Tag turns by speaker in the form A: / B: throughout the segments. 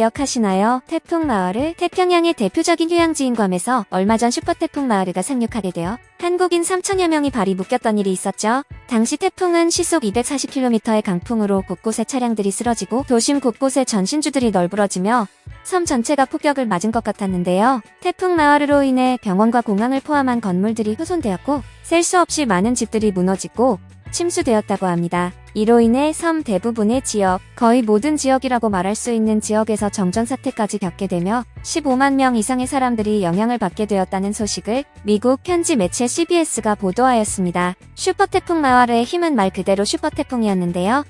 A: 기억하시나요? 태풍마을르, 태평양의 대표적인 휴양지인 괌에서 얼마 전 슈퍼태풍마을르가 상륙하게 되어 한국인 3천여 명이 발이 묶였던 일이 있었죠. 당시 태풍은 시속 240km의 강풍으로 곳곳에 차량들이 쓰러지고 도심 곳곳에 전신주들이 널브러지며 섬 전체가 폭격을 맞은 것 같았는데요. 태풍마을르로 인해 병원과 공항을 포함한 건물들이 훼손되었고 셀 수 없이 많은 집들이 무너지고 침수되었다고 합니다. 이로 인해 섬 대부분의 지역, 거의 모든 지역이라고 말할 수 있는 지역에서 정전사태까지 겪게 되며 15만 명 이상의 사람들이 영향을 받게 되었다는 소식을 미국 현지 매체 CBS가 보도하였습니다. 슈퍼태풍 마을의 힘은 말 그대로 슈퍼태풍이었는데요.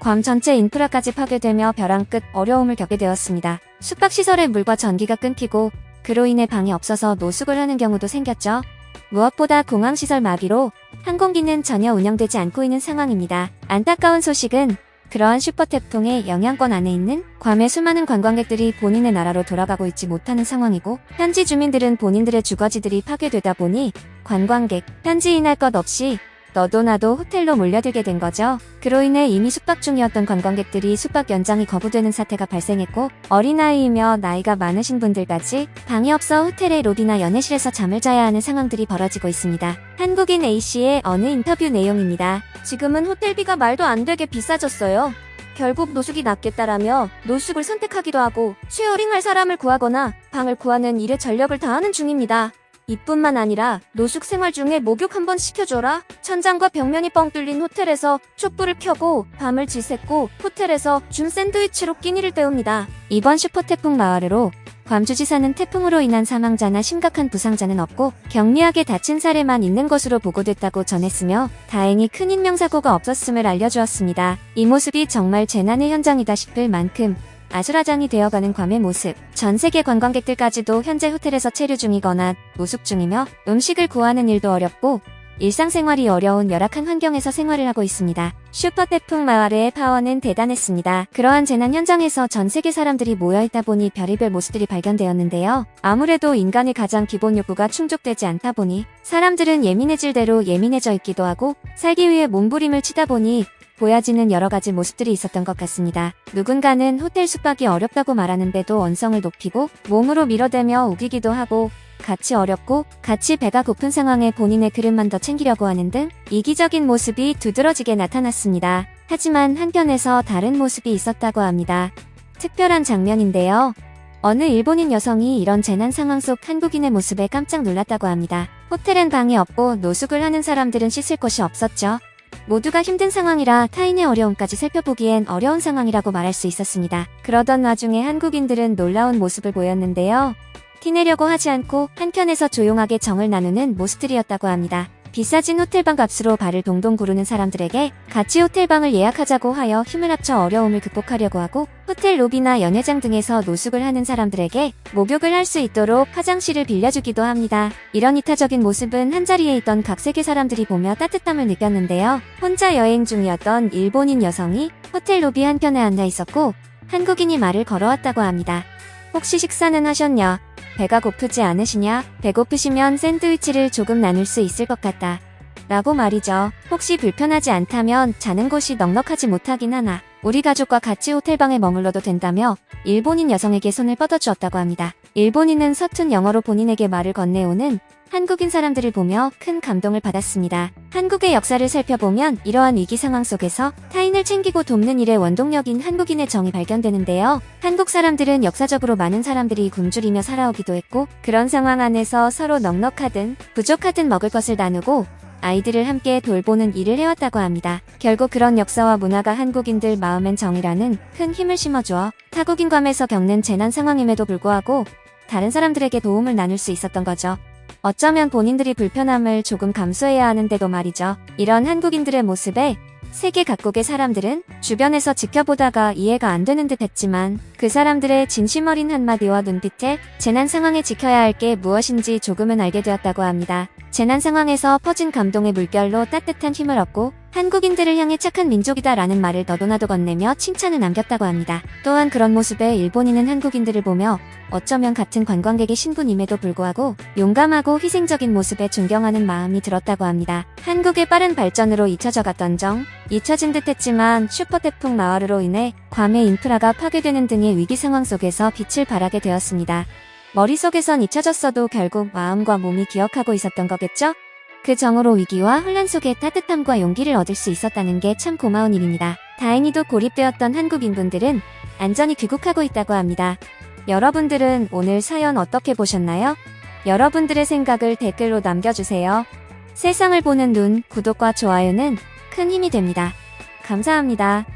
A: 괌 전체 인프라까지 파괴되며 벼랑 끝 어려움을 겪게 되었습니다. 숙박시설의 물과 전기가 끊기고 그로 인해 방이 없어서 노숙을 하는 경우도 생겼죠. 무엇보다 공항시설 마비로 항공기는 전혀 운영되지 않고 있는 상황입니다. 안타까운 소식은 그러한 슈퍼태풍의 영향권 안에 있는 괌의 수많은 관광객들이 본인의 나라로 돌아가고 있지 못하는 상황이고 현지 주민들은 본인들의 주거지들이 파괴되다 보니 관광객, 현지인 할 것 없이 너도 나도 호텔로 몰려들게 된 거죠. 그로 인해 이미 숙박 중이었던 관광객들이 숙박 연장이 거부되는 사태가 발생했고 어린아이이며 나이가 많으신 분들까지 방이 없어 호텔의 로비나 연회실에서 잠을 자야 하는 상황들이 벌어지고 있습니다. 한국인 A씨의 어느 인터뷰 내용입니다. 지금은 호텔비가 말도 안 되게 비싸졌어요. 결국 노숙이 낫겠다라며 노숙을 선택하기도 하고 쉐어링할 사람을 구하거나 방을 구하는 일에 전력을 다하는 중입니다. 이뿐만 아니라 노숙 생활 중에 목욕 한번 시켜줘라. 천장과 벽면이 뻥 뚫린 호텔에서 촛불을 켜고 밤을 지샜고 호텔에서 준 샌드위치로 끼니를 때웁니다. 이번 슈퍼태풍 마을르로 괌주지사는 태풍으로 인한 사망자나 심각한 부상자는 없고 경미하게 다친 사례만 있는 것으로 보고됐다고 전했으며 다행히 큰 인명사고가 없었음을 알려주었습니다. 이 모습이 정말 재난의 현장이다 싶을 만큼 아수라장이 되어가는 괌의 모습. 전 세계 관광객들까지도 현재 호텔에서 체류 중이거나 노숙 중이며 음식을 구하는 일도 어렵고 일상생활이 어려운 열악한 환경에서 생활을 하고 있습니다. 슈퍼태풍 마을르의 파워는 대단했습니다. 그러한 재난 현장에서 전 세계 사람들이 모여있다 보니 별의별 모습들이 발견되었는데요. 아무래도 인간의 가장 기본 욕구가 충족되지 않다 보니 사람들은 예민해질 대로 예민해져 있기도 하고 살기 위해 몸부림을 치다 보니 보여지는 여러가지 모습들이 있었던 것 같습니다. 누군가는 호텔 숙박이 어렵다고 말하는데도 언성을 높이고 몸으로 밀어대며 우기기도 하고 같이 어렵고 같이 배가 고픈 상황에 본인의 그릇만 더 챙기려고 하는 등 이기적인 모습이 두드러지게 나타났습니다. 하지만 한편에서 다른 모습이 있었다고 합니다. 특별한 장면인데요. 어느 일본인 여성이 이런 재난 상황 속 한국인의 모습에 깜짝 놀랐다고 합니다. 호텔엔 방이 없고 노숙을 하는 사람들은 씻을 곳이 없었죠. 모두가 힘든 상황이라 타인의 어려움까지 살펴보기엔 어려운 상황이라고 말할 수 있었습니다. 그러던 와중에 한국인들은 놀라운 모습을 보였는데요. 티내려고 하지 않고 한편에서 조용하게 정을 나누는 모습들이었다고 합니다. 비싸진 호텔방 값으로 발을 동동 구르는 사람들에게 같이 호텔방을 예약하자고 하여 힘을 합쳐 어려움을 극복하려고 하고 호텔 로비나 연회장 등에서 노숙을 하는 사람들에게 목욕을 할 수 있도록 화장실을 빌려주기도 합니다. 이런 이타적인 모습은 한자리에 있던 각세계 사람들이 보며 따뜻함을 느꼈는데요. 혼자 여행 중이었던 일본인 여성이 호텔 로비 한편에 앉아 있었고 한국인이 말을 걸어왔다고 합니다. 혹시 식사는 하셨냐? 배가 고프지 않으시냐? 배고프시면 샌드위치를 조금 나눌 수 있을 것 같다. 라고 말이죠. 혹시 불편하지 않다면 자는 곳이 넉넉하지 못하긴 하나 우리 가족과 같이 호텔방에 머물러도 된다며 일본인 여성에게 손을 뻗어주었다고 합니다. 일본인은 서툰 영어로 본인에게 말을 건네오는 한국인 사람들을 보며 큰 감동을 받았습니다. 한국의 역사를 살펴보면 이러한 위기 상황 속에서 타인을 챙기고 돕는 일의 원동력인 한국인의 정이 발견되는데요. 한국 사람들은 역사적으로 많은 사람들이 굶주리며 살아오기도 했고 그런 상황 안에서 서로 넉넉하든 부족하든 먹을 것을 나누고 아이들을 함께 돌보는 일을 해왔다고 합니다. 결국 그런 역사와 문화가 한국인들 마음엔 정이라는 큰 힘을 심어주어 타국인 괌에서 겪는 재난 상황임에도 불구하고 다른 사람들에게 도움을 나눌 수 있었던 거죠. 어쩌면 본인들이 불편함을 조금 감수해야 하는데도 말이죠. 이런 한국인들의 모습에 세계 각국의 사람들은 주변에서 지켜보다가 이해가 안 되는 듯 했지만 그 사람들의 진심 어린 한마디와 눈빛에 재난 상황에 지켜야 할 게 무엇인지 조금은 알게 되었다고 합니다. 재난 상황에서 퍼진 감동의 물결로 따뜻한 힘을 얻고 한국인들을 향해 착한 민족이다라는 말을 너도나도 건네며 칭찬을 남겼다고 합니다. 또한 그런 모습에 일본인은 한국인들을 보며 어쩌면 같은 관광객의 신분임에도 불구하고 용감하고 희생적인 모습에 존경하는 마음이 들었다고 합니다. 한국의 빠른 발전으로 잊혀져갔던 정, 잊혀진 듯했지만 슈퍼태풍 마와르로 인해 괌의 인프라가 파괴되는 등의 위기 상황 속에서 빛을 발하게 되었습니다. 머릿속에선 잊혀졌어도 결국 마음과 몸이 기억하고 있었던 거겠죠? 그 정으로 위기와 혼란 속에 따뜻함과 용기를 얻을 수 있었다는 게 참 고마운 일입니다. 다행히도 고립되었던 한국인분들은 안전히 귀국하고 있다고 합니다. 여러분들은 오늘 사연 어떻게 보셨나요? 여러분들의 생각을 댓글로 남겨주세요. 세상을 보는 눈, 구독과 좋아요는 큰 힘이 됩니다. 감사합니다.